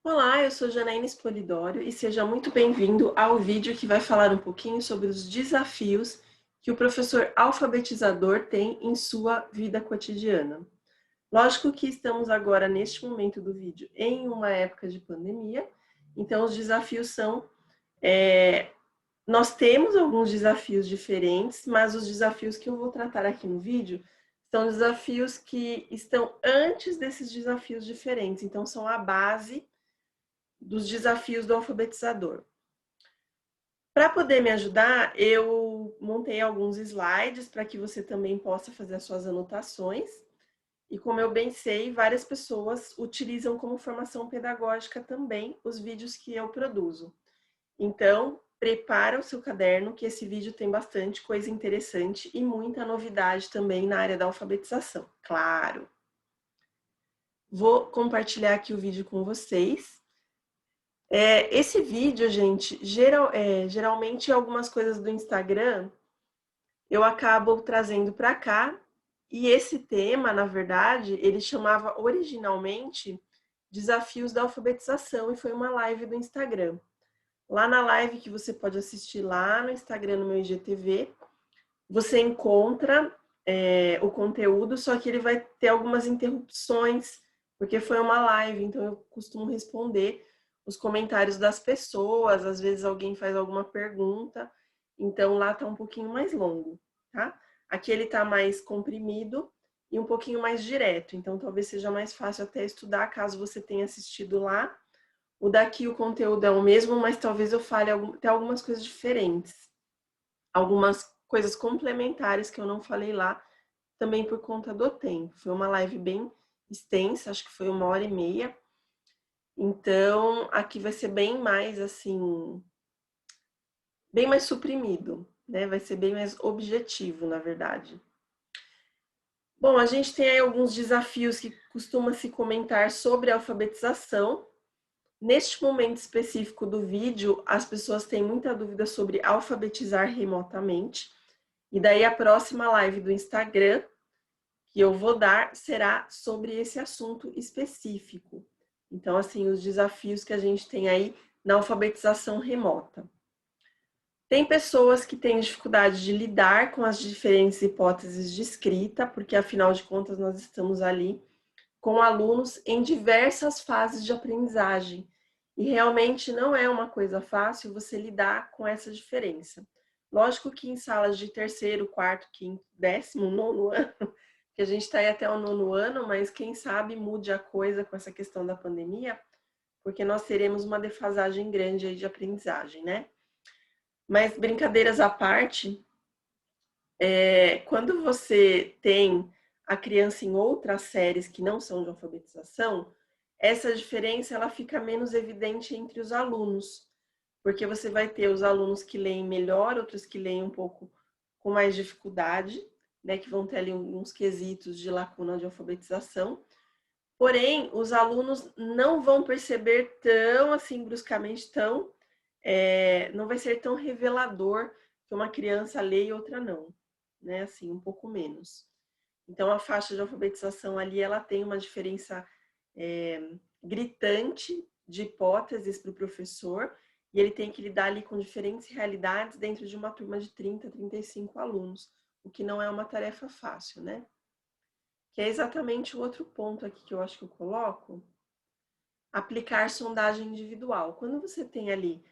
Olá, eu sou Janaína Spolidório e seja muito bem-vindo ao vídeo que vai falar um pouquinho sobre os desafios que o professor alfabetizador tem em sua vida cotidiana. Lógico que estamos agora, neste momento do vídeo, em uma época de pandemia, então os desafios são... nós temos alguns desafios diferentes, mas os desafios que eu vou tratar aqui no vídeo são desafios que estão antes desses desafios diferentes, então são a base dos desafios do alfabetizador. Para poder me ajudar, eu montei alguns slides para que você também possa fazer as suas anotações. E como eu bem sei, várias pessoas utilizam como formação pedagógica também os vídeos que eu produzo. Então, prepara o seu caderno, que esse vídeo tem bastante coisa interessante e muita novidade também na área da alfabetização, claro. Vou compartilhar aqui o vídeo com vocês. Esse vídeo, gente, geralmente algumas coisas do Instagram eu acabo trazendo para cá. E esse tema, na verdade, ele chamava originalmente Desafios da Alfabetização e foi uma live do Instagram. Lá na live que você pode assistir lá no Instagram, no meu IGTV, você encontra o conteúdo, só que ele vai ter algumas interrupções, porque foi uma live, então eu costumo responder os comentários das pessoas, às vezes alguém faz alguma pergunta, então lá tá um pouquinho mais longo, tá? Aqui ele tá mais comprimido e um pouquinho mais direto, então talvez seja mais fácil até estudar caso você tenha assistido lá. O daqui o conteúdo é o mesmo, mas talvez eu fale até algumas coisas diferentes, algumas coisas complementares que eu não falei lá, também por conta do tempo. Foi uma live bem extensa, acho que foi 1h30. Então, aqui vai ser bem mais assim, bem mais suprimido, né? Vai ser bem mais objetivo, na verdade. Bom, a gente tem aí alguns desafios que costuma se comentar sobre a alfabetização. Neste momento específico do vídeo, as pessoas têm muita dúvida sobre alfabetizar remotamente. E daí a próxima live do Instagram que eu vou dar será sobre esse assunto específico. Então, assim, os desafios que a gente tem aí na alfabetização remota. Tem pessoas que têm dificuldade de lidar com as diferentes hipóteses de escrita, porque afinal de contas nós estamos ali com alunos em diversas fases de aprendizagem. E realmente não é uma coisa fácil você lidar com essa diferença. Lógico que em salas de terceiro, quarto, quinto, 10º, 9º ano, que a gente está aí até o 9º ano, mas quem sabe mude a coisa com essa questão da pandemia, porque nós teremos uma defasagem grande aí de aprendizagem, né? Mas brincadeiras à parte, quando você tem a criança em outras séries que não são de alfabetização, essa diferença ela fica menos evidente entre os alunos, porque você vai ter os alunos que leem melhor, outros que leem um pouco com mais dificuldade, né, que vão ter ali uns quesitos de lacuna de alfabetização. Porém, os alunos não vão perceber tão assim bruscamente, não vai ser tão revelador que uma criança lê e outra não, né? Assim, um pouco menos. Então, a faixa de alfabetização ali, ela tem uma diferença gritante de hipóteses para o professor, e ele tem que lidar ali com diferentes realidades dentro de uma turma de 30, 35 alunos, o que não é uma tarefa fácil, né? Que é exatamente o outro ponto aqui que eu acho que eu coloco, aplicar sondagem individual. Quando você tem ali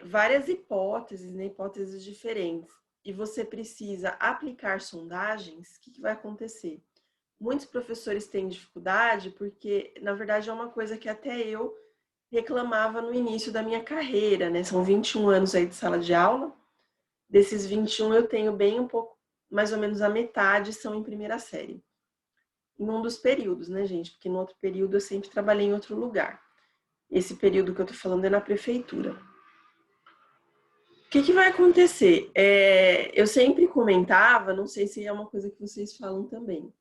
várias hipóteses, né, hipóteses diferentes, e você precisa aplicar sondagens, o que vai acontecer? Muitos professores têm dificuldade porque, na verdade, é uma coisa que até eu reclamava no início da minha carreira, né? São 21 anos aí de sala de aula. Desses 21 eu tenho bem um pouco, mais ou menos a metade são em primeira série. Em um dos períodos, né, gente? Porque no outro período eu sempre trabalhei em outro lugar. Esse período que eu tô falando é na prefeitura. O que vai acontecer? Eu sempre comentava, não sei se é uma coisa que vocês falam também,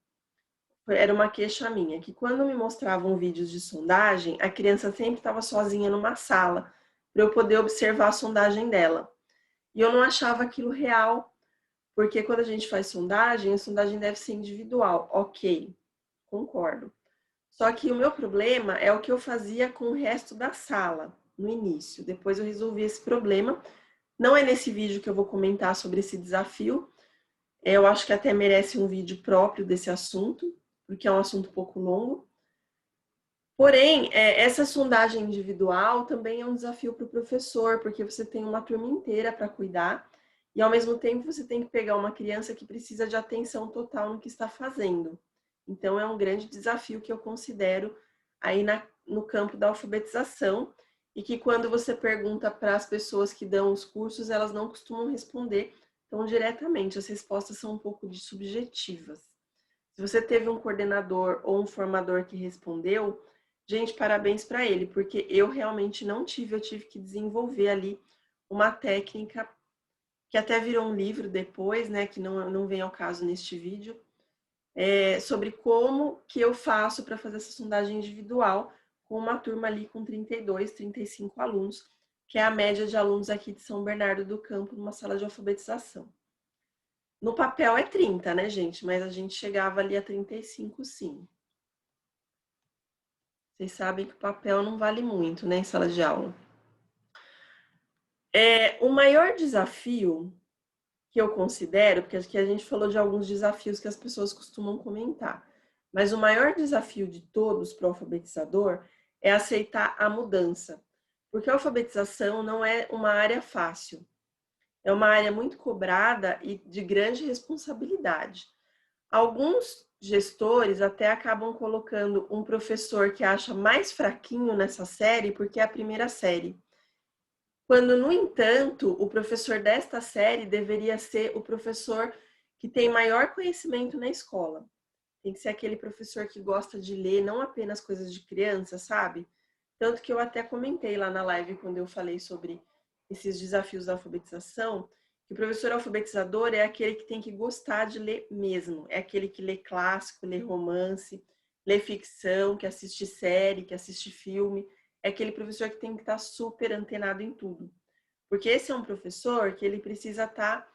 era uma queixa minha, que quando me mostravam vídeos de sondagem, a criança sempre estava sozinha numa sala, para eu poder observar a sondagem dela. E eu não achava aquilo real, porque quando a gente faz sondagem, a sondagem deve ser individual. Ok, concordo. Só que o meu problema é o que eu fazia com o resto da sala no início. Depois eu resolvi esse problema. Não é nesse vídeo que eu vou comentar sobre esse desafio. Eu acho que até merece um vídeo próprio desse assunto, porque é um assunto um pouco longo. Porém, essa sondagem individual também é um desafio para o professor, porque você tem uma turma inteira para cuidar e, ao mesmo tempo, você tem que pegar uma criança que precisa de atenção total no que está fazendo. Então, é um grande desafio que eu considero aí no campo da alfabetização e que, quando você pergunta para as pessoas que dão os cursos, elas não costumam responder tão diretamente. As respostas são um pouco subjetivas. Se você teve um coordenador ou um formador que respondeu, gente, parabéns para ele, porque eu realmente não tive, eu tive que desenvolver ali uma técnica que até virou um livro depois, né, que não vem ao caso neste vídeo, sobre como que eu faço para fazer essa sondagem individual com uma turma ali com 32, 35 alunos, que é a média de alunos aqui de São Bernardo do Campo, numa sala de alfabetização. No papel é 30, né, gente? Mas a gente chegava ali a 35, sim. Vocês sabem que o papel não vale muito, né, em sala de aula. O maior desafio que eu considero, porque aqui a gente falou de alguns desafios que as pessoas costumam comentar, mas o maior desafio de todos para o alfabetizador é aceitar a mudança, porque a alfabetização não é uma área fácil, é uma área muito cobrada e de grande responsabilidade. Alguns gestores até acabam colocando um professor que acha mais fraquinho nessa série porque é a primeira série. Quando, no entanto, o professor desta série deveria ser o professor que tem maior conhecimento na escola. Tem que ser aquele professor que gosta de ler, não apenas coisas de criança, sabe? Tanto que eu até comentei lá na live, quando eu falei sobre esses desafios da alfabetização, que o professor alfabetizador é aquele que tem que gostar de ler mesmo. É aquele que lê clássico, lê romance, lê ficção, que assiste série, que assiste filme. É aquele professor que tem que estar super antenado em tudo. Porque esse é um professor que ele precisa estar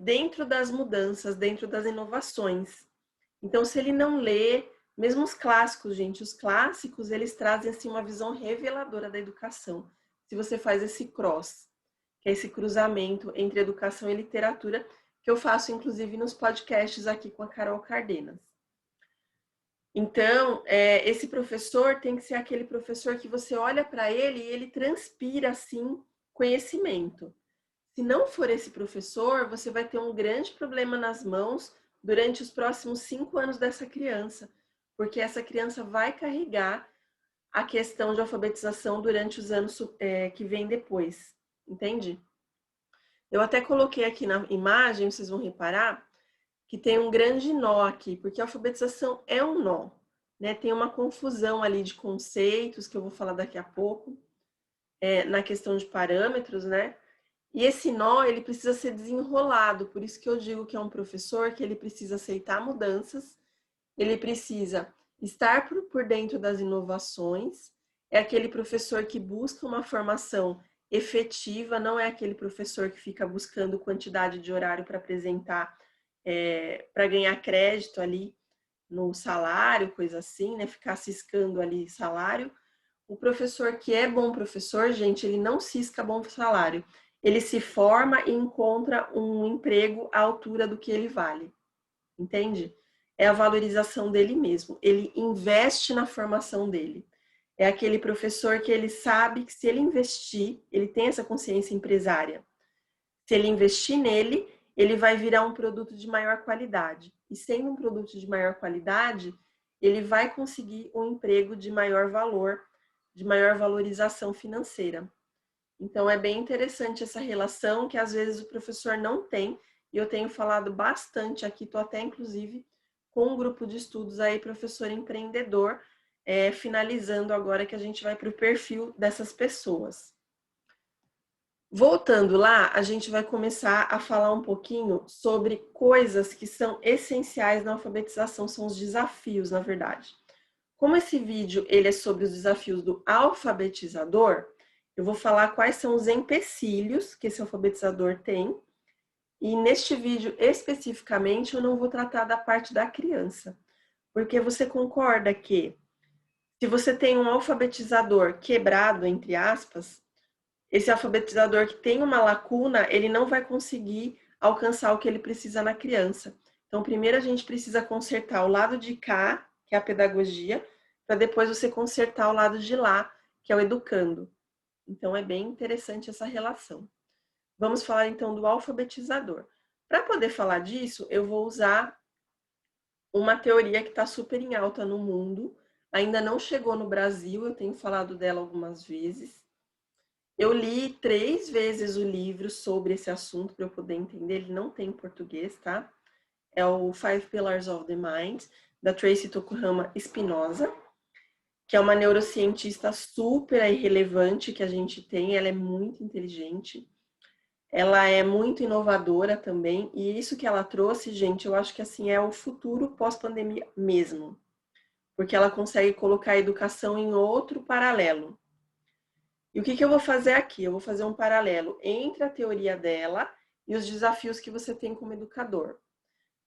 dentro das mudanças, dentro das inovações. Então, se ele não lê, mesmo os clássicos, gente, os clássicos, eles trazem assim uma visão reveladora da educação. Se você faz esse cross, que é esse cruzamento entre educação e literatura, que eu faço inclusive nos podcasts aqui com a Carol Cardenas. Então, esse professor tem que ser aquele professor que você olha para ele e ele transpira, assim, conhecimento. Se não for esse professor, você vai ter um grande problema nas mãos durante os próximos 5 anos dessa criança, porque essa criança vai carregar a questão de alfabetização durante os anos que vem depois, entende? Eu até coloquei aqui na imagem, vocês vão reparar, que tem um grande nó aqui, porque a alfabetização é um nó, né? Tem uma confusão ali de conceitos, que eu vou falar daqui a pouco, na questão de parâmetros, né? E esse nó, ele precisa ser desenrolado, por isso que eu digo que é um professor que ele precisa aceitar mudanças, ele precisa estar por dentro das inovações, é aquele professor que busca uma formação efetiva, não é aquele professor que fica buscando quantidade de horário para apresentar, para ganhar crédito ali no salário, coisa assim, né? Ficar ciscando ali salário. O professor que é bom professor, gente, ele não cisca bom salário. Ele se forma e encontra um emprego à altura do que ele vale. Entende? É a valorização dele mesmo. Ele investe na formação dele. É aquele professor que ele sabe que se ele investir, ele tem essa consciência empresária. Se ele investir nele, ele vai virar um produto de maior qualidade. E sendo um produto de maior qualidade, ele vai conseguir um emprego de maior valor, de maior valorização financeira. Então, é bem interessante essa relação que às vezes o professor não tem, e eu tenho falado bastante aqui, estou até inclusive com um grupo de estudos aí, professor empreendedor, finalizando agora que a gente vai para o perfil dessas pessoas. Voltando lá, a gente vai começar a falar um pouquinho sobre coisas que são essenciais na alfabetização, são os desafios, na verdade. Como esse vídeo ele é sobre os desafios do alfabetizador, eu vou falar quais são os empecilhos que esse alfabetizador tem. E neste vídeo especificamente eu não vou tratar da parte da criança, Porque você concorda que se você tem um alfabetizador quebrado, entre aspas, esse alfabetizador que tem uma lacuna, ele não vai conseguir alcançar o que ele precisa na criança. Então, primeiro a gente precisa consertar o lado de cá, que é a pedagogia, para depois você consertar o lado de lá, que é o educando. Então, é bem interessante essa relação. Vamos falar então do alfabetizador. Para poder falar disso, eu vou usar uma teoria que está super em alta no mundo, ainda não chegou no Brasil, eu tenho falado dela algumas vezes. Eu li 3 vezes o livro sobre esse assunto para eu poder entender, ele não tem em português, tá? É o Five Pillars of the Mind, da Tracy Tokuhama Espinosa, que é uma neurocientista super relevante que a gente tem, ela é muito inteligente. Ela é muito inovadora também, e isso que ela trouxe, gente, eu acho que assim é o futuro pós-pandemia mesmo, porque ela consegue colocar a educação em outro paralelo. E o que eu vou fazer aqui? Eu vou fazer um paralelo entre a teoria dela e os desafios que você tem como educador.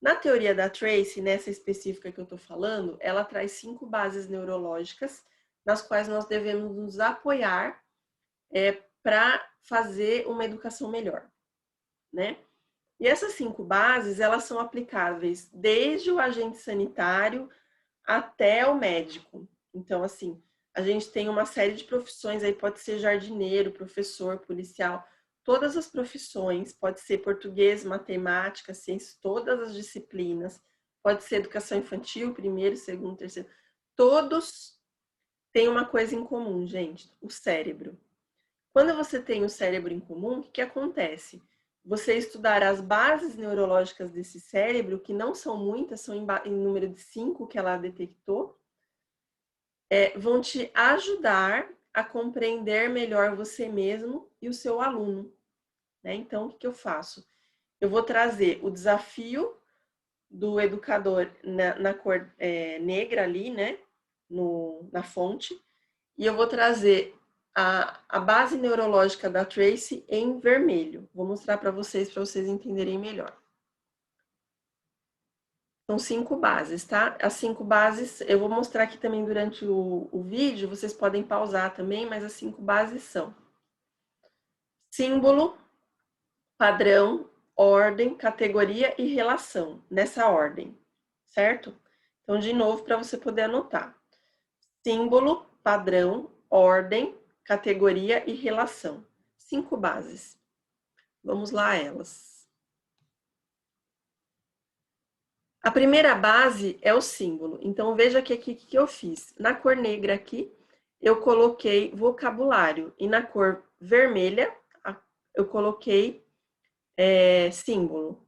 Na teoria da Tracy, nessa específica que eu estou falando, ela traz 5 bases neurológicas nas quais nós devemos nos apoiar para fazer uma educação melhor, né? E essas 5 bases, elas são aplicáveis desde o agente sanitário até o médico. Então, assim, a gente tem uma série de profissões aí, pode ser jardineiro, professor, policial, todas as profissões, pode ser português, matemática, ciências, todas as disciplinas, pode ser educação infantil, primeiro, segundo, terceiro, todos têm uma coisa em comum, gente, o cérebro. Quando você tem o cérebro em comum, o que acontece? Você estudar as bases neurológicas desse cérebro, que não são muitas, são em número de 5 que ela detectou, vão te ajudar a compreender melhor você mesmo e o seu aluno, né? Então, o que eu faço? Eu vou trazer o desafio do educador na cor negra ali, né? Na fonte, e eu vou trazer a base neurológica da Tracy em vermelho. Vou mostrar para vocês entenderem melhor. São 5 bases, tá? As 5 bases, eu vou mostrar aqui também durante o vídeo, vocês podem pausar também, mas as 5 bases são símbolo, padrão, ordem, categoria e relação, nessa ordem, certo? Então, de novo, para você poder anotar. Símbolo, padrão, ordem, categoria e relação. 5 bases. Vamos lá a elas. A primeira base é o símbolo. Então, veja que aqui o que eu fiz. Na cor negra aqui, eu coloquei vocabulário. E na cor vermelha, eu coloquei símbolo.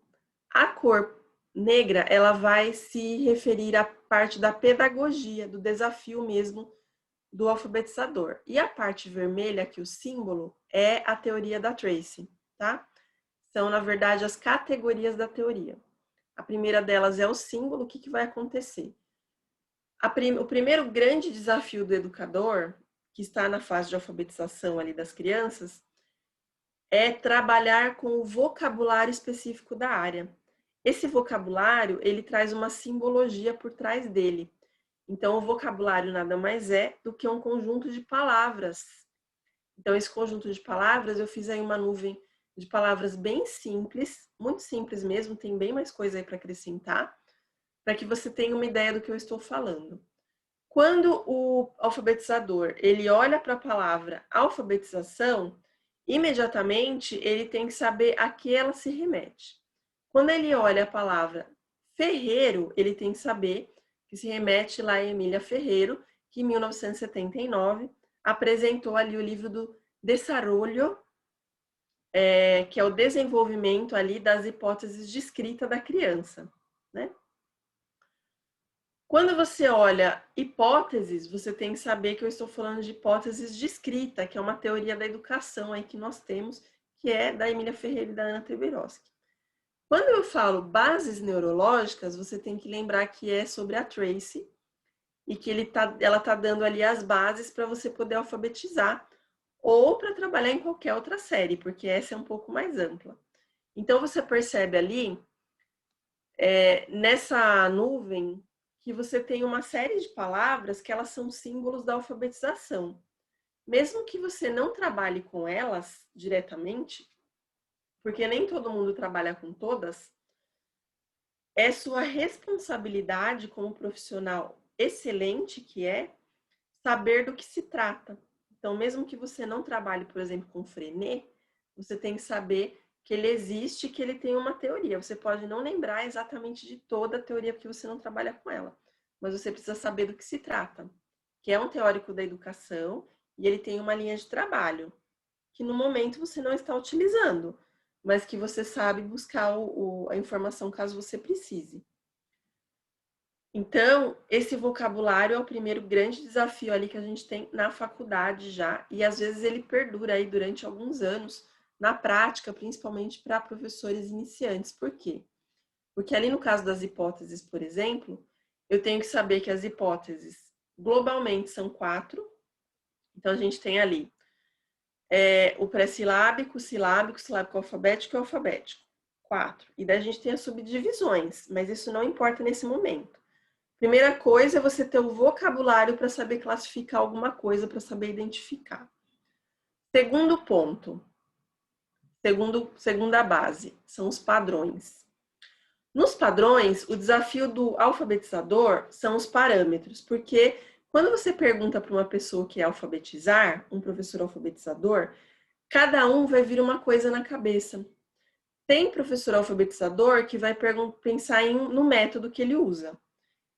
A cor negra, ela vai se referir à parte da pedagogia, do desafio mesmo do alfabetizador. E a parte vermelha, aqui o símbolo, é a teoria da Tracy, tá? São, na verdade, as categorias da teoria. A primeira delas é o símbolo. O que vai acontecer? O primeiro grande desafio do educador, que está na fase de alfabetização ali das crianças, é trabalhar com o vocabulário específico da área. Esse vocabulário, ele traz uma simbologia por trás dele. Então, o vocabulário nada mais é do que um conjunto de palavras. Então, esse conjunto de palavras, eu fiz aí uma nuvem de palavras bem simples, muito simples mesmo, tem bem mais coisa aí para acrescentar, para que você tenha uma ideia do que eu estou falando. Quando o alfabetizador, ele olha para a palavra alfabetização, imediatamente ele tem que saber a que ela se remete. Quando ele olha a palavra ferreiro, ele tem que saber que se remete lá a Emília Ferreiro, que em 1979 apresentou ali o livro do Desarrollo, que é o desenvolvimento ali das hipóteses de escrita da criança, né? Quando você olha hipóteses, você tem que saber que eu estou falando de hipóteses de escrita, que é uma teoria da educação aí que nós temos, que é da Emília Ferreira e da Ana Teberoski. Quando eu falo bases neurológicas, você tem que lembrar que é sobre a Tracy e que ela está dando ali as bases para você poder alfabetizar ou para trabalhar em qualquer outra série, porque essa é um pouco mais ampla. Então, você percebe ali, nessa nuvem, que você tem uma série de palavras que elas são símbolos da alfabetização. Mesmo que você não trabalhe com elas diretamente, porque nem todo mundo trabalha com todas, é sua responsabilidade como profissional excelente que é saber do que se trata. Então, mesmo que você não trabalhe, por exemplo, com Freinet, você tem que saber que ele existe e que ele tem uma teoria. Você pode não lembrar exatamente de toda a teoria porque você não trabalha com ela, mas você precisa saber do que se trata, que é um teórico da educação e ele tem uma linha de trabalho que no momento você não está utilizando, mas que você sabe buscar a informação caso você precise. Então, esse vocabulário é o primeiro grande desafio ali que a gente tem na faculdade já, e às vezes ele perdura aí durante alguns anos, na prática, principalmente para professores iniciantes. Por quê? Porque ali no caso das hipóteses, por exemplo, eu tenho que saber que as hipóteses globalmente são 4. Então, a gente tem ali o pré-silábico, silábico, silábico alfabético e alfabético. 4. E daí a gente tem as subdivisões, mas isso não importa nesse momento. Primeira coisa é você ter o vocabulário para saber classificar alguma coisa, para saber identificar. Segundo ponto, segunda base, são os padrões. Nos padrões, o desafio do alfabetizador são os parâmetros, porque quando você pergunta para uma pessoa que é alfabetizar, um professor alfabetizador, cada um vai vir uma coisa na cabeça. Tem professor alfabetizador que vai pensar no método que ele usa.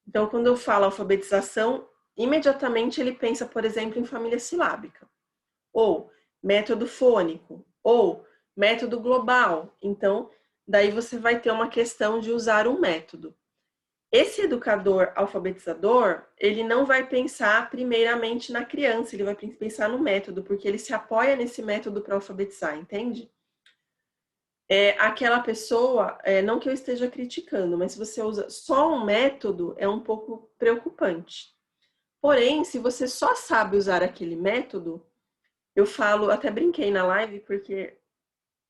Então, quando eu falo alfabetização, imediatamente ele pensa, por exemplo, em família silábica, ou método fônico, ou método global. Então, daí você vai ter uma questão de usar um método. Esse educador alfabetizador, ele não vai pensar primeiramente na criança, ele vai pensar no método, porque ele se apoia nesse método para alfabetizar, entende? Aquela pessoa, não que eu esteja criticando, mas se você usa só um método, é um pouco preocupante. Porém, se você só sabe usar aquele método, eu falo, até brinquei na live, porque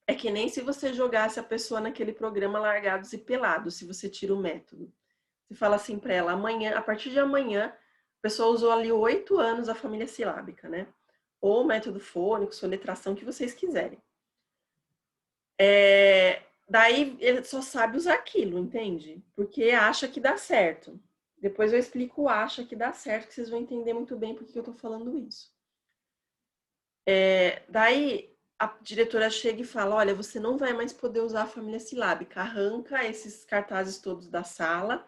é que nem se você jogasse a pessoa naquele programa Largados e Pelados, se você tira o método. Você fala assim para ela, amanhã, a partir de amanhã, a pessoa usou ali 8 anos a família silábica, né? Ou método fônico, soletração, que vocês quiserem. Daí ele só sabe usar aquilo, entende? Porque acha que dá certo. Depois eu explico o acha que dá certo, que vocês vão entender muito bem por que eu tô falando isso. Daí a diretora chega e fala, olha, você não vai mais poder usar a família silábica, arranca esses cartazes todos da sala,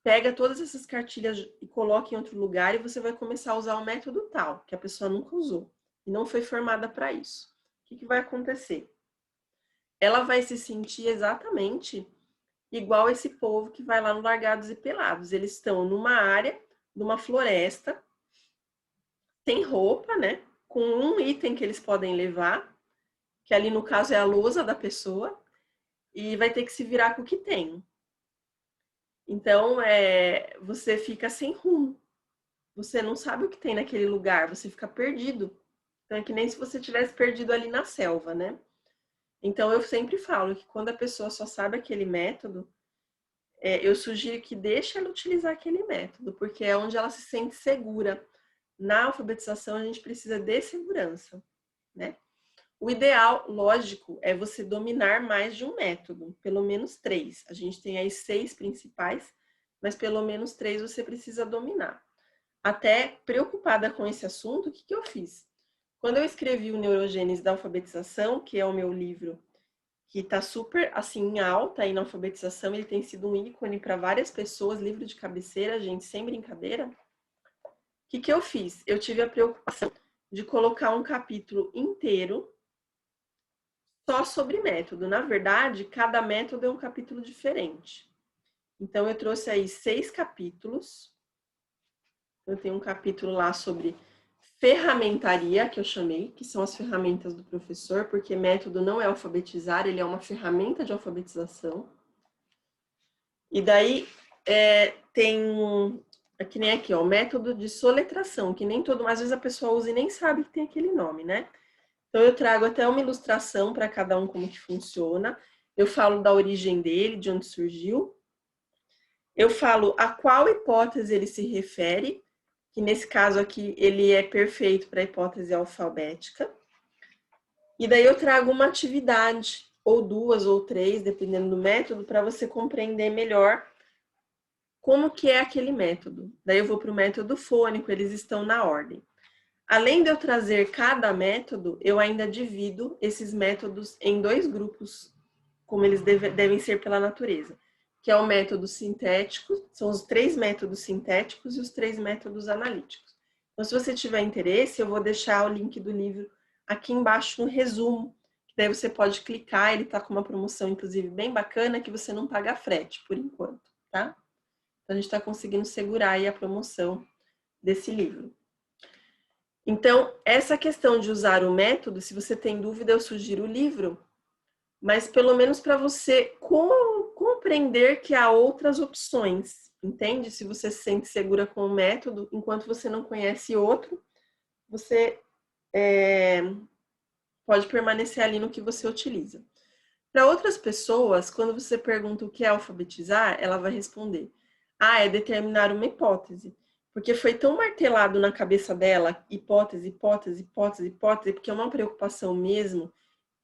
pega todas essas cartilhas e coloca em outro lugar e você vai começar a usar o método tal, que a pessoa nunca usou e não foi formada para isso. O que vai acontecer? Ela vai se sentir exatamente igual esse povo que vai lá no Largados e Pelados. Eles estão numa área, numa floresta, sem roupa, né? Com um item que eles podem levar, que ali no caso é a lousa da pessoa, e vai ter que se virar com o que tem. Então, você fica sem rumo. Você não sabe o que tem naquele lugar, você fica perdido. Então, é que nem se você tivesse perdido ali na selva, né? Então, eu sempre falo que quando a pessoa só sabe aquele método, eu sugiro que deixe ela utilizar aquele método, porque é onde ela se sente segura. Na alfabetização, a gente precisa de segurança, né? O ideal, lógico, é você dominar mais de um método, pelo menos 3. A gente tem aí 6 principais, mas pelo menos 3 você precisa dominar. Até preocupada com esse assunto, o que eu fiz? Quando eu escrevi o Neurogênese da Alfabetização, que é o meu livro que está super assim em alta aí na alfabetização, ele tem sido um ícone para várias pessoas, livro de cabeceira, gente, sem brincadeira. O que eu fiz? Eu tive a preocupação de colocar um capítulo inteiro só sobre método. Na verdade, cada método é um capítulo diferente. Então, eu trouxe aí 6 capítulos. Eu tenho um capítulo lá sobre ferramentaria, que eu chamei, que são as ferramentas do professor, porque método não é alfabetizar, ele é uma ferramenta de alfabetização. E daí tem, que nem aqui, ó, o método de soletração, que nem todo, às vezes a pessoa usa e nem sabe que tem aquele nome, né? Então eu trago até uma ilustração para cada um como que funciona. Eu falo da origem dele, de onde surgiu. Eu falo a qual hipótese ele se refere, que nesse caso aqui ele é perfeito para a hipótese alfabética. E daí eu trago uma atividade, ou duas ou três, dependendo do método, para você compreender melhor como que é aquele método. Daí eu vou para o método fônico, eles estão na ordem. Além de eu trazer cada método, eu ainda divido esses métodos em dois grupos, como eles devem ser pela natureza, que é o método sintético, são os 3 métodos sintéticos e os 3 métodos analíticos. Então, se você tiver interesse, eu vou deixar o link do livro aqui embaixo no resumo, que daí você pode clicar, ele está com uma promoção, inclusive, bem bacana, que você não paga frete, por enquanto, tá? Então, a gente está conseguindo segurar aí a promoção desse livro. Então, essa questão de usar o método, se você tem dúvida, eu sugiro o livro, mas pelo menos para você compreender que há outras opções, entende? Se você se sente segura com o método, enquanto você não conhece outro, você pode permanecer ali no que você utiliza. Para outras pessoas, quando você pergunta o que é alfabetizar, ela vai responder: ah, é determinar uma hipótese. Porque foi tão martelado na cabeça dela, hipótese, hipótese, hipótese, hipótese, porque é uma preocupação mesmo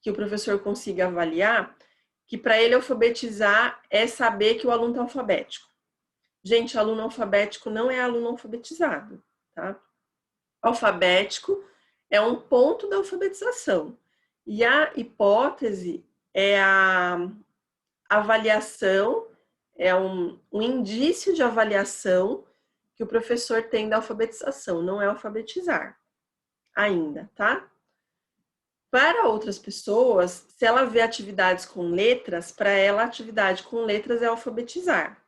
que o professor consiga avaliar, que para ele alfabetizar é saber que o aluno está alfabético. Gente, aluno alfabético não é aluno alfabetizado, tá? Alfabético é um ponto da alfabetização. E a hipótese é a avaliação, é um indício de avaliação que o professor tem da alfabetização, não é alfabetizar ainda, tá? Para outras pessoas, se ela vê atividades com letras, para ela a atividade com letras é alfabetizar.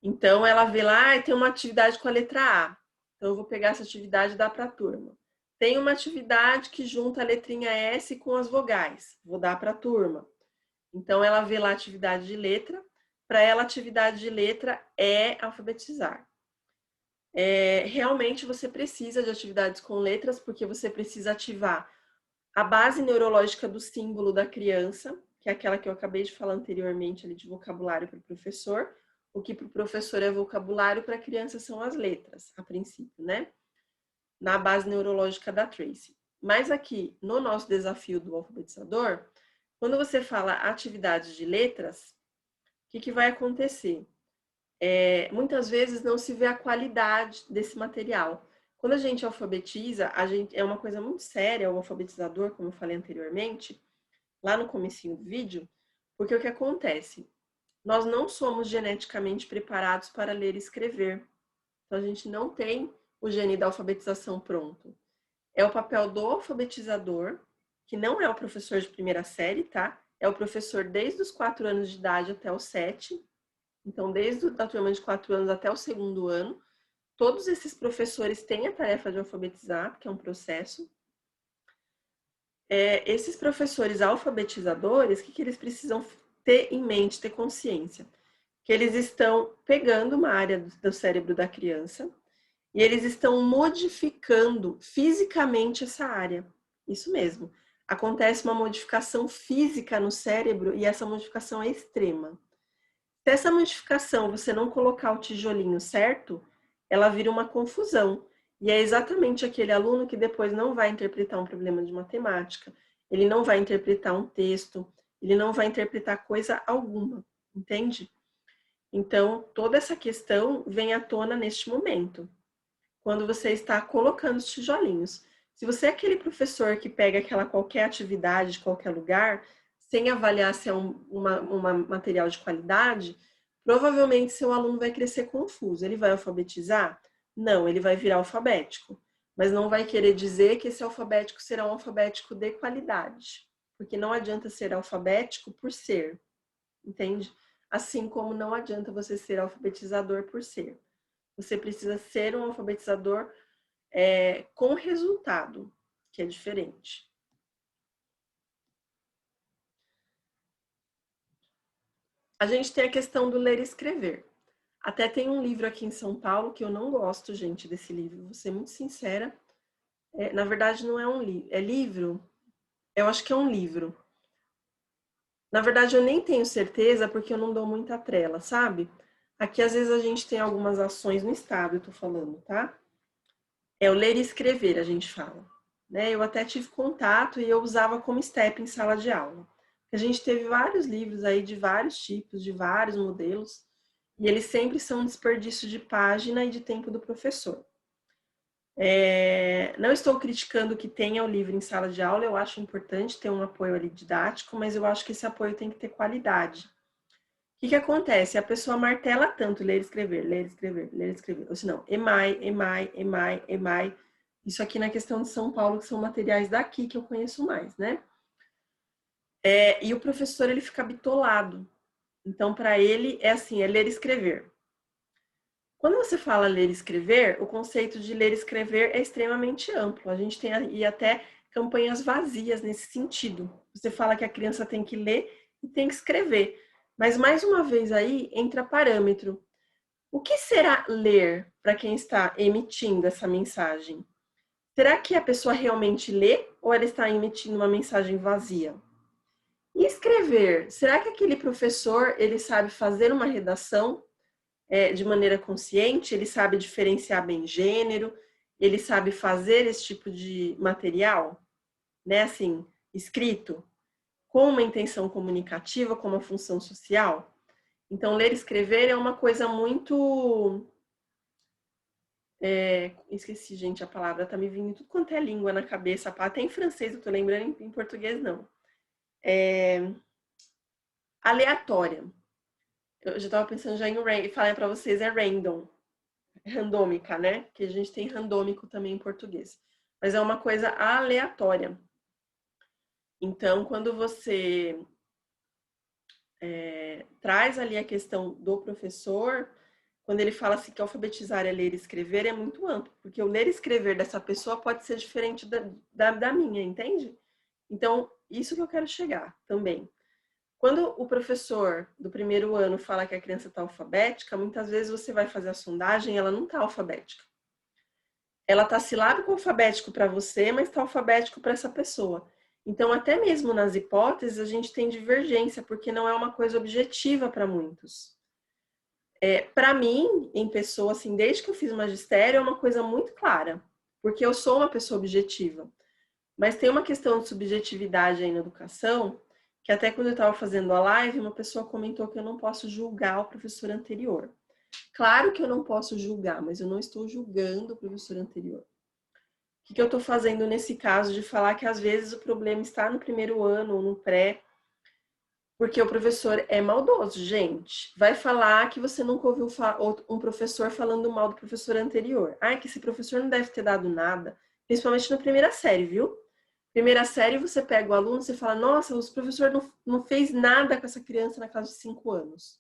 Então ela vê lá, tem uma atividade com a letra A. Então eu vou pegar essa atividade e dar para a turma. Tem uma atividade que junta a letrinha S com as vogais. Vou dar para a turma. Então ela vê lá a atividade de letra. Para ela, a atividade de letra é alfabetizar. Realmente você precisa de atividades com letras, porque você precisa ativar a base neurológica do símbolo da criança, que é aquela que eu acabei de falar anteriormente ali de vocabulário para o professor. O que para o professor é vocabulário, para a criança são as letras, a princípio, né? Na base neurológica da Tracy. Mas aqui, no nosso desafio do alfabetizador, quando você fala atividades de letras, o que vai acontecer? Muitas vezes não se vê a qualidade desse material. Quando a gente alfabetiza, é uma coisa muito séria, o alfabetizador, como eu falei anteriormente, lá no comecinho do vídeo, porque o que acontece? Nós não somos geneticamente preparados para ler e escrever. Então, a gente não tem o gene da alfabetização pronto. É o papel do alfabetizador, que não é o professor de primeira série, tá? É o professor desde os 4 anos de idade até os 7. Então, desde a turma de 4 anos até o 2º ano, todos esses professores têm a tarefa de alfabetizar, que é um processo. Esses professores alfabetizadores, o que eles precisam ter em mente, ter consciência? Que eles estão pegando uma área do cérebro da criança e eles estão modificando fisicamente essa área. Isso mesmo. Acontece uma modificação física no cérebro e essa modificação é extrema. Se essa modificação você não colocar o tijolinho certo, ela vira uma confusão. E é exatamente aquele aluno que depois não vai interpretar um problema de matemática, ele não vai interpretar um texto, ele não vai interpretar coisa alguma, entende? Então, toda essa questão vem à tona neste momento, quando você está colocando os tijolinhos. Se você é aquele professor que pega aquela qualquer atividade de qualquer lugar, sem avaliar se é uma material de qualidade, provavelmente seu aluno vai crescer confuso. Ele vai alfabetizar? Não, ele vai virar alfabético. Mas não vai querer dizer que esse alfabético será um alfabético de qualidade. Porque não adianta ser alfabético por ser, entende? Assim como não adianta você ser alfabetizador por ser. Você precisa ser um alfabetizador com resultado, que é diferente. A gente tem a questão do ler e escrever. Até tem um livro aqui em São Paulo que eu não gosto, gente, desse livro. Vou ser muito sincera. Na verdade, não é um livro. É livro? Eu acho que é um livro. Na verdade, eu nem tenho certeza porque eu não dou muita trela, sabe? Aqui, às vezes, a gente tem algumas ações no estado, eu tô falando, tá? É o ler e escrever, a gente fala. Né? Eu até tive contato e eu usava como step em sala de aula. A gente teve vários livros aí de vários tipos, de vários modelos, e eles sempre são um desperdício de página e de tempo do professor. Não estou criticando que tenha o livro em sala de aula, eu acho importante ter um apoio ali didático, mas eu acho que esse apoio tem que ter qualidade. O que acontece? A pessoa martela tanto ler, escrever, ler, escrever, ler, escrever. Ou senão, EMAI, EMAI, EMAI, EMAI. Isso aqui na questão de São Paulo, que são materiais daqui que eu conheço mais, né? E o professor, ele fica bitolado. Então, para ele, é assim, é ler e escrever. Quando você fala ler e escrever, o conceito de ler e escrever é extremamente amplo. A gente tem aí até campanhas vazias nesse sentido. Você fala que a criança tem que ler e tem que escrever. Mas, mais uma vez aí, entra parâmetro. O que será ler para quem está emitindo essa mensagem? Será que a pessoa realmente lê ou ela está emitindo uma mensagem vazia? E escrever, será que aquele professor ele sabe fazer uma redação de maneira consciente? Ele sabe diferenciar bem gênero? Ele sabe fazer esse tipo de material, né? Assim, escrito, com uma intenção comunicativa, com uma função social? Então, ler e escrever é uma coisa muito... esqueci, gente, a palavra tá me vindo tudo quanto é língua na cabeça. Até em francês eu tô lembrando, em português não. Aleatória. Eu já estava pensando já em falar para vocês, é random, randômica, né? Que a gente tem randômico também em português. Mas é uma coisa aleatória. Então, quando você traz ali a questão do professor, quando ele fala assim que alfabetizar é ler e escrever, é muito amplo, porque o ler e escrever dessa pessoa pode ser diferente da minha, entende? Então, isso que eu quero chegar também. Quando o professor do primeiro ano fala que a criança está alfabética, muitas vezes você vai fazer a sondagem e ela não está alfabética. Ela está silábico alfabético para você, mas está alfabético para essa pessoa. Então, até mesmo nas hipóteses, a gente tem divergência, porque não é uma coisa objetiva para muitos. Para mim, em pessoa, assim, desde que eu fiz magistério, é uma coisa muito clara, porque eu sou uma pessoa objetiva. Mas tem uma questão de subjetividade aí na educação, que até quando eu estava fazendo a live, uma pessoa comentou que eu não posso julgar o professor anterior. Claro que eu não posso julgar, mas eu não estou julgando o professor anterior. O que eu estou fazendo nesse caso de falar que às vezes o problema está no primeiro ano ou no pré, porque o professor é maldoso, gente. Vai falar que você nunca ouviu um professor falando mal do professor anterior. Ah, que esse professor não deve ter dado nada, principalmente na primeira série, viu? Primeira série, você pega o aluno e fala, nossa, o professor não fez nada com essa criança na classe de 5 anos.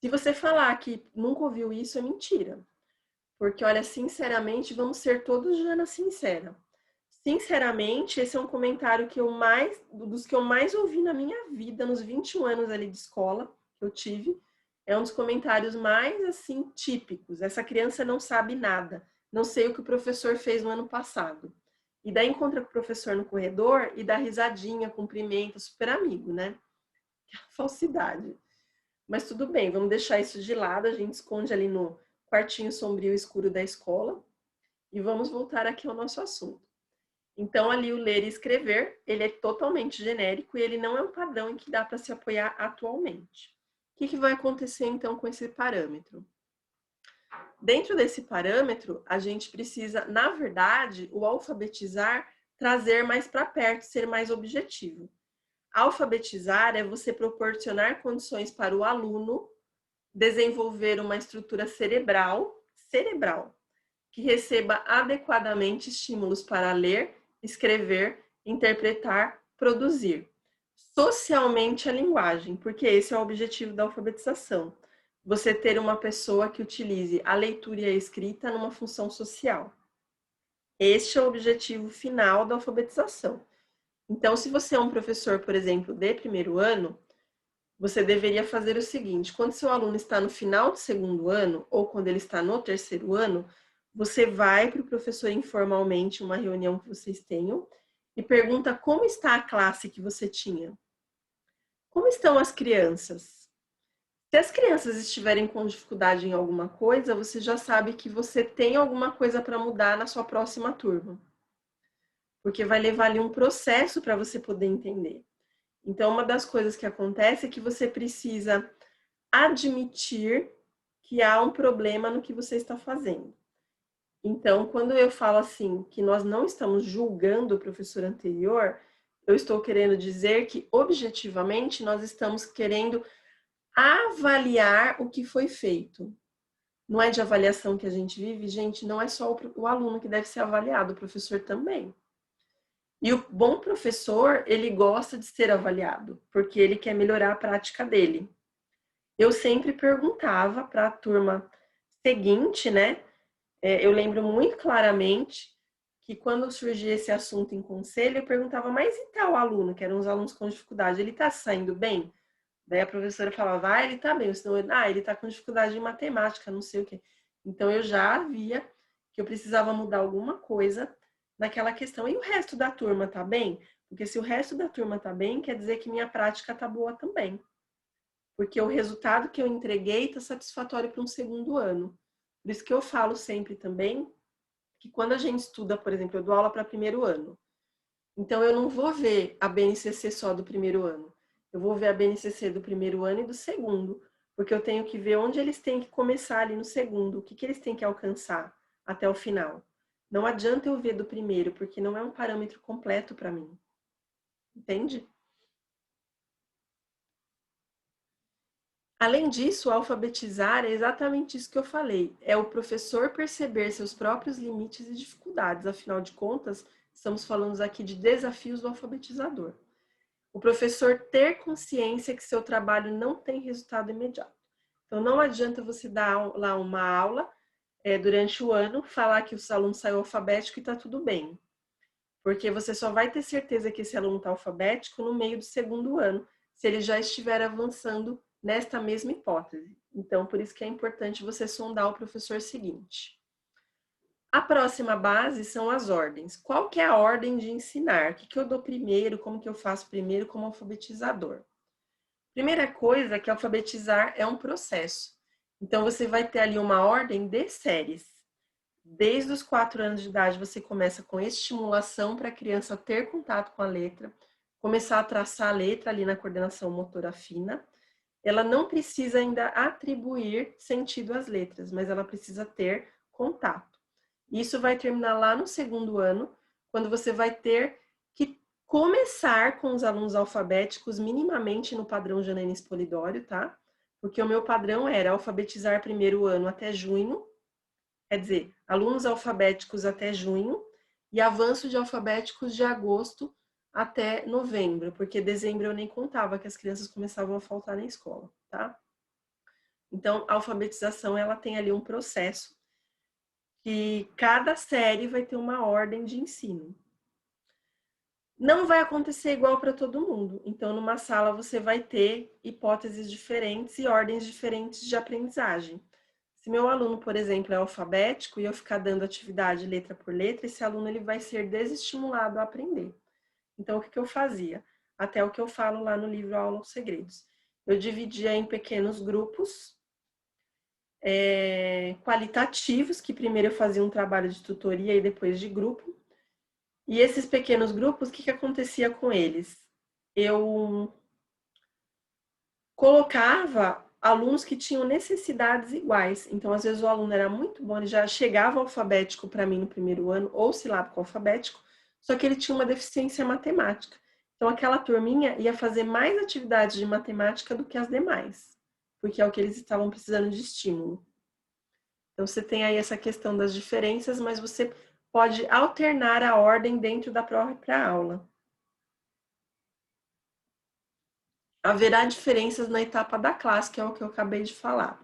Se você falar que nunca ouviu isso, é mentira. Porque, olha, sinceramente, vamos ser todos Jana sincera. Sinceramente, esse é um comentário que dos que eu mais ouvi na minha vida, nos 21 anos ali de escola que eu tive, é um dos comentários mais, assim, típicos. Essa criança não sabe nada. Não sei o que o professor fez no ano passado. E daí encontra com o professor no corredor e dá risadinha, cumprimenta, super amigo, né? Falsidade. Mas tudo bem, vamos deixar isso de lado, a gente esconde ali no quartinho sombrio e escuro da escola e vamos voltar aqui ao nosso assunto. Então, ali o ler e escrever, ele é totalmente genérico e ele não é um padrão em que dá para se apoiar atualmente. O que vai acontecer, então, com esse parâmetro? Dentro desse parâmetro, a gente precisa, na verdade, o alfabetizar trazer mais para perto, ser mais objetivo. Alfabetizar é você proporcionar condições para o aluno desenvolver uma estrutura cerebral, que receba adequadamente estímulos para ler, escrever, interpretar, produzir. Socialmente a linguagem, porque esse é o objetivo da alfabetização. Você ter uma pessoa que utilize a leitura e a escrita numa função social. Este é o objetivo final da alfabetização. Então, se você é um professor, por exemplo, de primeiro ano, você deveria fazer o seguinte: quando seu aluno está no final do segundo ano, ou quando ele está no terceiro ano, você vai para o professor informalmente, uma reunião que vocês tenham, e pergunta como está a classe que você tinha. Como estão as crianças? Se as crianças estiverem com dificuldade em alguma coisa, você já sabe que você tem alguma coisa para mudar na sua próxima turma. Porque vai levar ali um processo para você poder entender. Então, uma das coisas que acontece é que você precisa admitir que há um problema no que você está fazendo. Então, quando eu falo assim, que nós não estamos julgando o professor anterior, eu estou querendo dizer que, objetivamente, nós estamos querendo avaliar o que foi feito. Não é de avaliação que a gente vive, gente, não é só o aluno que deve ser avaliado, o professor também. E o bom professor, ele gosta de ser avaliado, porque ele quer melhorar a prática dele. Eu sempre perguntava para a turma seguinte, né? Eu lembro muito claramente que quando surgia esse assunto em conselho, eu perguntava, mas e tal aluno, que eram os alunos com dificuldade, ele está saindo bem? Daí a professora falava, ele está bem, senão ele está com dificuldade em matemática, não sei o quê. Então eu já via que eu precisava mudar alguma coisa naquela questão. E o resto da turma está bem? Porque se o resto da turma está bem, quer dizer que minha prática está boa também. Porque o resultado que eu entreguei está satisfatório para um segundo ano. Por isso que eu falo sempre também que quando a gente estuda, por exemplo, eu dou aula para primeiro ano. Então eu não vou ver a BNCC só do primeiro ano. Eu vou ver a BNCC do primeiro ano e do segundo, porque eu tenho que ver onde eles têm que começar ali no segundo, o que eles têm que alcançar até o final. Não adianta eu ver do primeiro, porque não é um parâmetro completo para mim. Entende? Além disso, alfabetizar é exatamente isso que eu falei. É o professor perceber seus próprios limites e dificuldades. Afinal de contas, estamos falando aqui de desafios do alfabetizador. O professor ter consciência que seu trabalho não tem resultado imediato. Então, não adianta você dar lá uma aula durante o ano, falar que os alunos saíram alfabético e está tudo bem. Porque você só vai ter certeza que esse aluno está alfabético no meio do segundo ano, se ele já estiver avançando nesta mesma hipótese. Então, por isso que é importante você sondar o professor seguinte. A próxima base são as ordens. Qual que é a ordem de ensinar? O que eu dou primeiro? Como que eu faço primeiro como alfabetizador? Primeira coisa que alfabetizar é um processo. Então, você vai ter ali uma ordem de séries. Desde os 4 anos de idade, você começa com estimulação para a criança ter contato com a letra, começar a traçar a letra ali na coordenação motora fina. Ela não precisa ainda atribuir sentido às letras, mas ela precisa ter contato. Isso vai terminar lá no segundo ano, quando você vai ter que começar com os alunos alfabéticos minimamente no padrão Janaína Polidório, tá? Porque o meu padrão era alfabetizar primeiro ano até junho, quer dizer, alunos alfabéticos até junho e avanço de alfabéticos de agosto até novembro, porque dezembro eu nem contava que as crianças começavam a faltar na escola, tá? Então, a alfabetização, ela tem ali um processo que cada série vai ter uma ordem de ensino. Não vai acontecer igual para todo mundo. Então, numa sala, você vai ter hipóteses diferentes e ordens diferentes de aprendizagem. Se meu aluno, por exemplo, é alfabético e eu ficar dando atividade letra por letra, esse aluno ele vai ser desestimulado a aprender. Então, o que eu fazia? Até o que eu falo lá no livro Aula aos Segredos. Eu dividia em pequenos grupos qualitativos, que primeiro eu fazia um trabalho de tutoria e depois de grupo. E esses pequenos grupos, o que acontecia com eles? Eu colocava alunos que tinham necessidades iguais. Então, às vezes, o aluno era muito bom, ele já chegava alfabético para mim no primeiro ano, ou silábico alfabético, só que ele tinha uma deficiência matemática. Então, aquela turminha ia fazer mais atividades de matemática do que as demais, porque é o que eles estavam precisando de estímulo. Então, você tem aí essa questão das diferenças, mas você pode alternar a ordem dentro da própria aula. Haverá diferenças na etapa da classe, que é o que eu acabei de falar.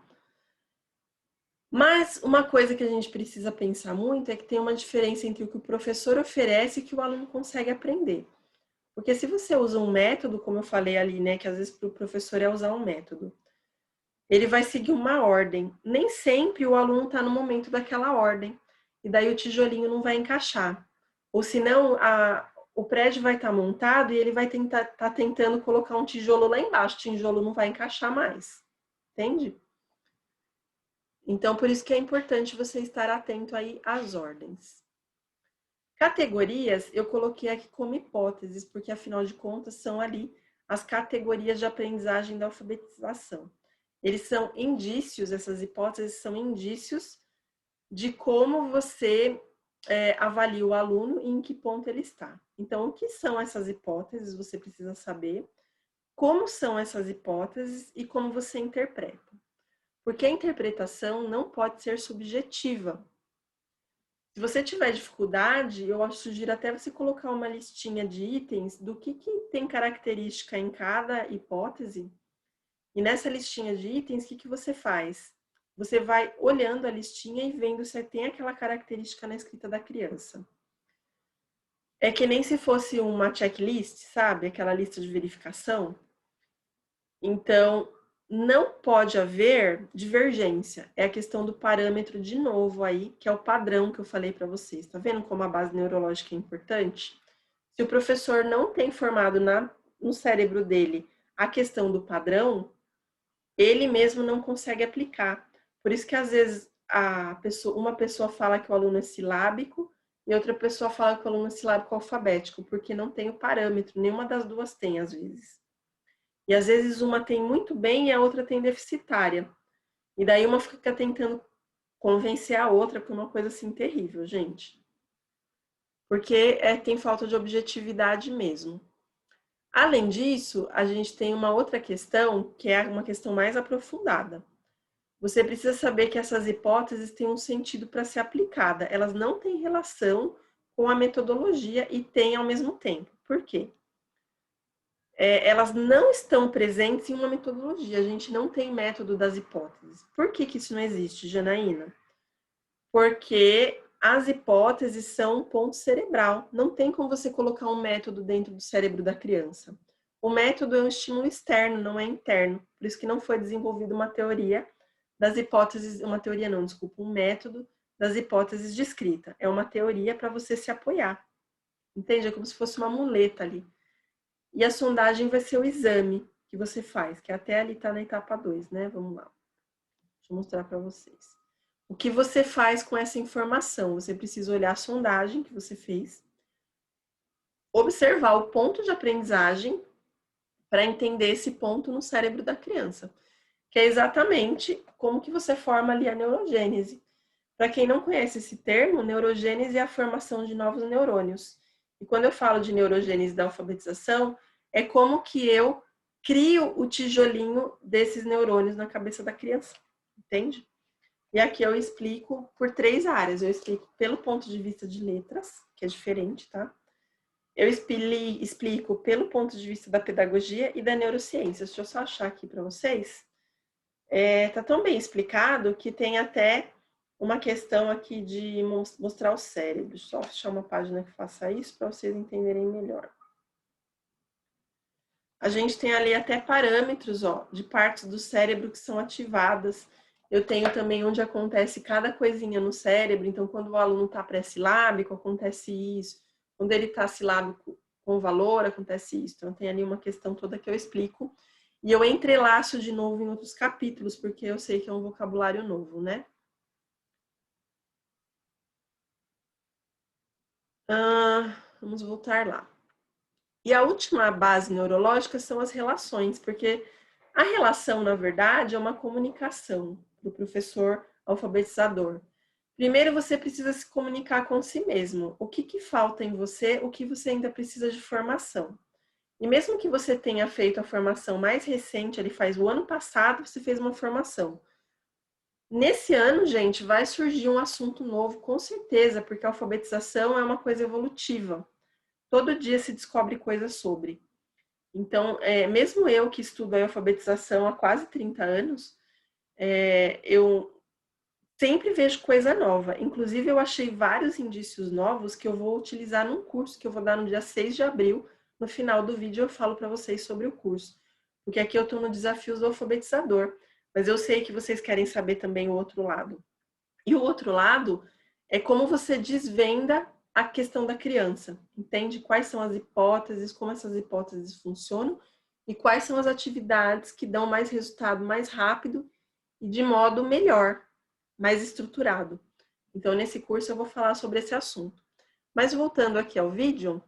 Mas uma coisa que a gente precisa pensar muito é que tem uma diferença entre o que o professor oferece e o que o aluno consegue aprender. Porque se você usa um método, como eu falei ali, né, que às vezes para o professor é usar um método, ele vai seguir uma ordem. Nem sempre o aluno está no momento daquela ordem. E daí o tijolinho não vai encaixar. Ou senão o prédio vai estar montado e ele vai estar tentando colocar um tijolo lá embaixo. O tijolo não vai encaixar mais. entende? Então, por isso que é importante você estar atento aí às ordens. Categorias, eu coloquei aqui como hipóteses, porque afinal de contas são ali as categorias de aprendizagem da alfabetização. Eles são indícios, essas hipóteses são indícios de como você avalia o aluno e em que ponto ele está. Então, o que são essas hipóteses? Você precisa saber como são essas hipóteses e como você interpreta. Porque a interpretação não pode ser subjetiva. Se você tiver dificuldade, eu sugiro até você colocar uma listinha de itens do que tem característica em cada hipótese. E nessa listinha de itens, o que você faz? Você vai olhando a listinha e vendo se tem aquela característica na escrita da criança. É que nem se fosse uma checklist, sabe? Aquela lista de verificação. Então, não pode haver divergência. É a questão do parâmetro de novo aí, que é o padrão que eu falei para vocês. Tá vendo como a base neurológica é importante? Se o professor não tem formado no cérebro dele a questão do padrão, ele mesmo não consegue aplicar. Por isso que às vezes uma pessoa fala que o aluno é silábico e outra pessoa fala que o aluno é silábico alfabético, porque não tem o parâmetro, nenhuma das duas tem às vezes. E às vezes uma tem muito bem e a outra tem deficitária. E daí uma fica tentando convencer a outra por uma coisa assim terrível, gente. Porque tem falta de objetividade mesmo. Além disso, a gente tem uma outra questão, que é uma questão mais aprofundada. Você precisa saber que essas hipóteses têm um sentido para ser aplicada. Elas não têm relação com a metodologia e têm ao mesmo tempo. Por quê? Elas não estão presentes em uma metodologia. A gente não tem método das hipóteses. Por que isso não existe, Janaína? Porque as hipóteses são um ponto cerebral. Não tem como você colocar um método dentro do cérebro da criança. O método é um estímulo externo, não é interno. Por isso que não foi desenvolvida uma teoria das hipóteses, um método das hipóteses de escrita. É uma teoria para você se apoiar. Entende? É como se fosse uma muleta ali. E a sondagem vai ser o exame que você faz, que até ali está na etapa 2, né? Vamos lá. Deixa eu mostrar para vocês. O que você faz com essa informação? Você precisa olhar a sondagem que você fez, observar o ponto de aprendizagem para entender esse ponto no cérebro da criança, que é exatamente como que você forma ali a neurogênese. Para quem não conhece esse termo, neurogênese é a formação de novos neurônios. E quando eu falo de neurogênese da alfabetização, é como que eu crio o tijolinho desses neurônios na cabeça da criança, entende? E aqui eu explico por 3 áreas. Eu explico pelo ponto de vista de letras, que é diferente, tá? Eu explico pelo ponto de vista da pedagogia e da neurociência. Deixa eu só achar aqui para vocês. Tá tão bem explicado que tem até uma questão aqui de mostrar o cérebro. Só fechar uma página que faça isso para vocês entenderem melhor. A gente tem ali até parâmetros, ó, de partes do cérebro que são ativadas. Eu tenho também onde acontece cada coisinha no cérebro. Então, quando o aluno está pré-silábico, acontece isso. Quando ele está silábico com valor, acontece isso. Então, tem ali uma questão toda que eu explico. E eu entrelaço de novo em outros capítulos, porque eu sei que é um vocabulário novo, né? Vamos voltar lá. E a última base neurológica são as relações, porque a relação, na verdade, é uma comunicação para o professor alfabetizador. Primeiro, você precisa se comunicar com si mesmo. O que falta em você, o que você ainda precisa de formação. E mesmo que você tenha feito a formação mais recente, ele faz o ano passado, você fez uma formação. Nesse ano, gente, vai surgir um assunto novo, com certeza, porque a alfabetização é uma coisa evolutiva. Todo dia se descobre coisas sobre. Então, mesmo eu que estudo a alfabetização há quase 30 anos, eu sempre vejo coisa nova. Inclusive, eu achei vários indícios novos que eu vou utilizar num curso que eu vou dar no dia 6 de abril. No final do vídeo eu falo para vocês sobre o curso. Porque aqui eu estou no Desafios do Alfabetizador. Mas eu sei que vocês querem saber também o outro lado. E o outro lado é como você desvenda a questão da criança. Entende quais são as hipóteses, como essas hipóteses funcionam e quais são as atividades que dão mais resultado mais rápido e de modo melhor, mais estruturado. Então, nesse curso eu vou falar sobre esse assunto. Mas voltando aqui ao vídeo,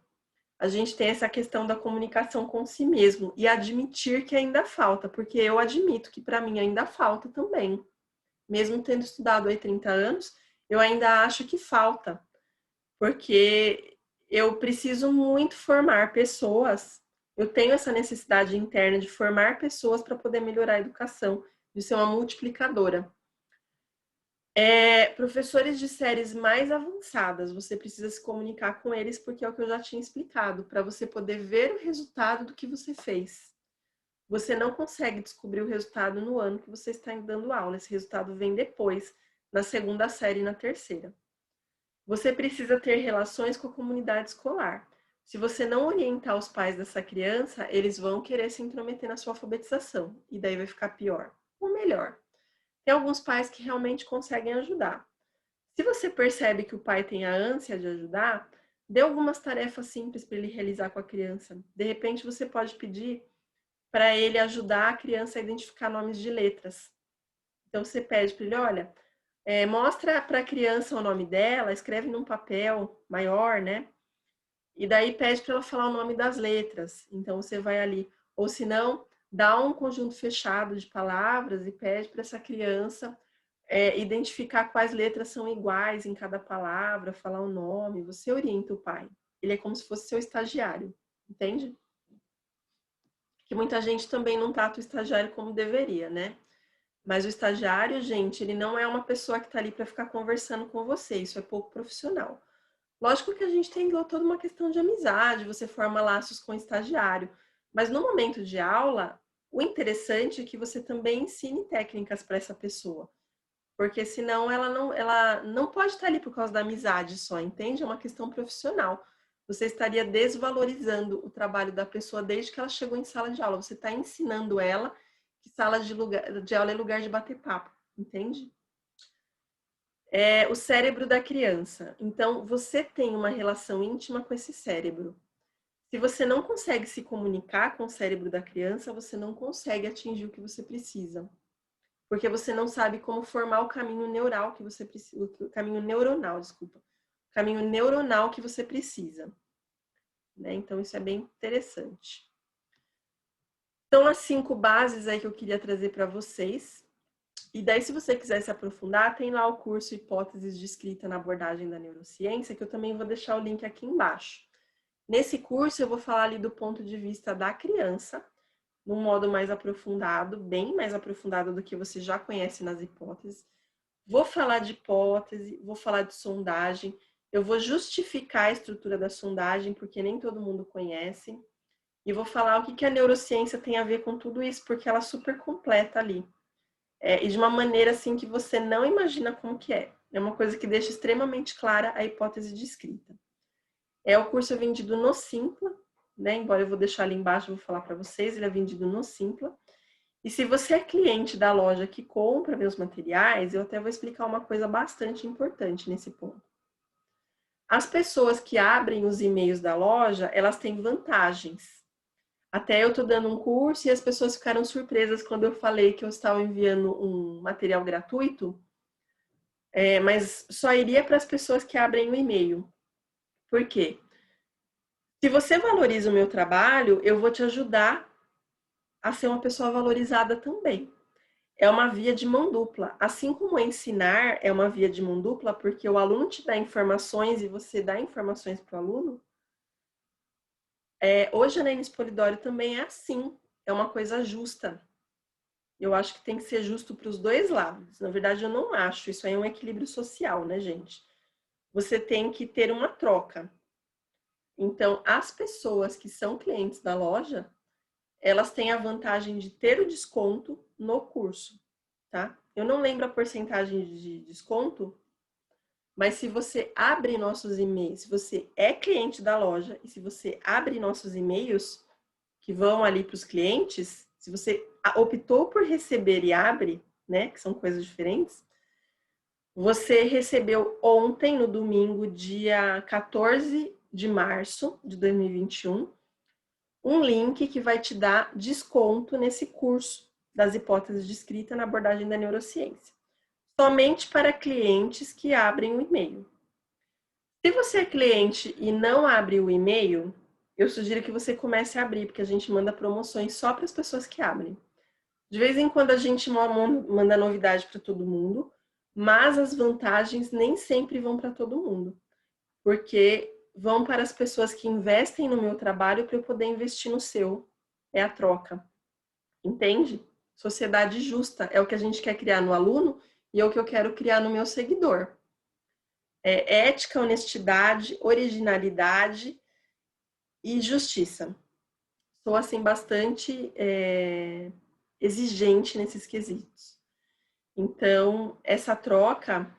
a gente tem essa questão da comunicação com si mesmo e admitir que ainda falta, porque eu admito que para mim ainda falta também. Mesmo tendo estudado aí 30 anos, eu ainda acho que falta, porque eu preciso muito formar pessoas. Eu tenho essa necessidade interna de formar pessoas para poder melhorar a educação, de ser uma multiplicadora. Professores de séries mais avançadas, você precisa se comunicar com eles, porque é o que eu já tinha explicado, para você poder ver o resultado do que você fez. Você não consegue descobrir o resultado no ano que você está dando aula, esse resultado vem depois, na segunda série e na terceira. Você precisa ter relações com a comunidade escolar. Se você não orientar os pais dessa criança, eles vão querer se intrometer na sua alfabetização, e daí vai ficar pior ou melhor. Tem alguns pais que realmente conseguem ajudar. Se você percebe que o pai tem a ânsia de ajudar, dê algumas tarefas simples para ele realizar com a criança. De repente, você pode pedir para ele ajudar a criança a identificar nomes de letras. Então, você pede para ele, olha, mostra para a criança o nome dela, escreve num papel maior, né? E daí pede para ela falar o nome das letras. Então, você vai ali. Ou se não, dá um conjunto fechado de palavras e pede para essa criança identificar quais letras são iguais em cada palavra, falar o nome. Você orienta o pai. Ele é como se fosse seu estagiário, entende? Que muita gente também não trata o estagiário como deveria, né? Mas o estagiário, gente, ele não é uma pessoa que está ali para ficar conversando com você. Isso é pouco profissional. Lógico que a gente tem toda uma questão de amizade, você forma laços com o estagiário. Mas no momento de aula, o interessante é que você também ensine técnicas para essa pessoa. Porque senão ela não pode estar ali por causa da amizade só, entende? É uma questão profissional. Você estaria desvalorizando o trabalho da pessoa desde que ela chegou em sala de aula. Você está ensinando ela que sala de aula é lugar de bater papo, entende? O cérebro da criança. Então, você tem uma relação íntima com esse cérebro. Se você não consegue se comunicar com o cérebro da criança, você não consegue atingir o que você precisa. Porque você não sabe como formar o caminho neural que você precisa, o caminho neuronal, desculpa. O caminho neuronal que você precisa. Né? Então, isso é bem interessante. Então, as 5 bases aí que eu queria trazer para vocês. E daí, se você quiser se aprofundar, tem lá o curso Hipóteses de Escrita na Abordagem da Neurociência, que eu também vou deixar o link aqui embaixo. Nesse curso, eu vou falar ali do ponto de vista da criança, num modo mais aprofundado, bem mais aprofundado do que você já conhece nas hipóteses. Vou falar de hipótese, vou falar de sondagem, eu vou justificar a estrutura da sondagem, porque nem todo mundo conhece, e vou falar o que a neurociência tem a ver com tudo isso, porque ela é super completa ali. E de uma maneira assim que você não imagina como que é. É uma coisa que deixa extremamente clara a hipótese de escrita. O curso é vendido no Simpla, né? Embora eu vou deixar ali embaixo, eu vou falar para vocês, ele é vendido no Simpla. E se você é cliente da loja que compra meus materiais, eu até vou explicar uma coisa bastante importante nesse ponto. As pessoas que abrem os e-mails da loja, elas têm vantagens. Até eu estou dando um curso e as pessoas ficaram surpresas quando eu falei que eu estava enviando um material gratuito, mas só iria para as pessoas que abrem o e-mail. Por quê? Se você valoriza o meu trabalho, eu vou te ajudar a ser uma pessoa valorizada também. É uma via de mão dupla. Assim como ensinar é uma via de mão dupla, porque o aluno te dá informações e você dá informações para o aluno, hoje a Nenis Polidori também é assim. É uma coisa justa. Eu acho que tem que ser justo para os dois lados. Na verdade, eu não acho. Isso aí é um equilíbrio social, né, gente? Você tem que ter uma troca. Então, as pessoas que são clientes da loja, elas têm a vantagem de ter o desconto no curso, tá? Eu não lembro a porcentagem de desconto, mas se você abre nossos e-mails, se você é cliente da loja e se você abre nossos e-mails que vão ali para os clientes, se você optou por receber e abre, né, que são coisas diferentes, você recebeu ontem, no domingo, dia 14 de março de 2021, um link que vai te dar desconto nesse curso das hipóteses de escrita na abordagem da neurociência. Somente para clientes que abrem o e-mail. Se você é cliente e não abre o e-mail, eu sugiro que você comece a abrir, porque a gente manda promoções só para as pessoas que abrem. De vez em quando a gente manda novidade para todo mundo, mas as vantagens nem sempre vão para todo mundo, porque vão para as pessoas que investem no meu trabalho para eu poder investir no seu. É a troca. Entende? Sociedade justa é o que a gente quer criar no aluno e é o que eu quero criar no meu seguidor. É ética, honestidade, originalidade e justiça. Sou, assim, bastante exigente nesses quesitos. Então, essa troca,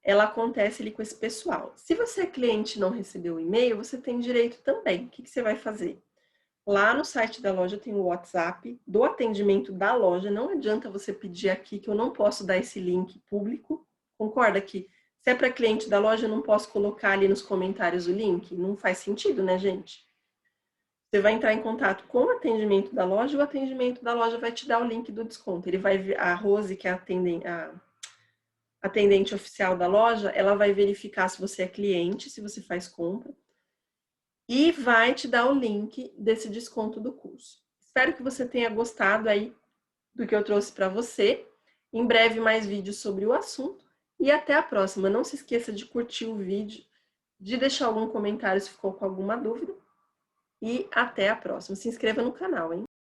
ela acontece ali com esse pessoal. Se você é cliente e não recebeu o e-mail, você tem direito também. O que você vai fazer? Lá no site da loja tem o WhatsApp do atendimento da loja. Não adianta você pedir aqui que eu não posso dar esse link público. Concorda que se é para cliente da loja, eu não posso colocar ali nos comentários o link? Não faz sentido, né, gente? Você vai entrar em contato com o atendimento da loja e o atendimento da loja vai te dar o link do desconto. A Rose, que é a atendente oficial da loja, ela vai verificar se você é cliente, se você faz compra, e vai te dar o link desse desconto do curso. Espero que você tenha gostado aí do que eu trouxe para você. Em breve mais vídeos sobre o assunto e até a próxima. Não se esqueça de curtir o vídeo, de deixar algum comentário se ficou com alguma dúvida e até a próxima. Se inscreva no canal, hein?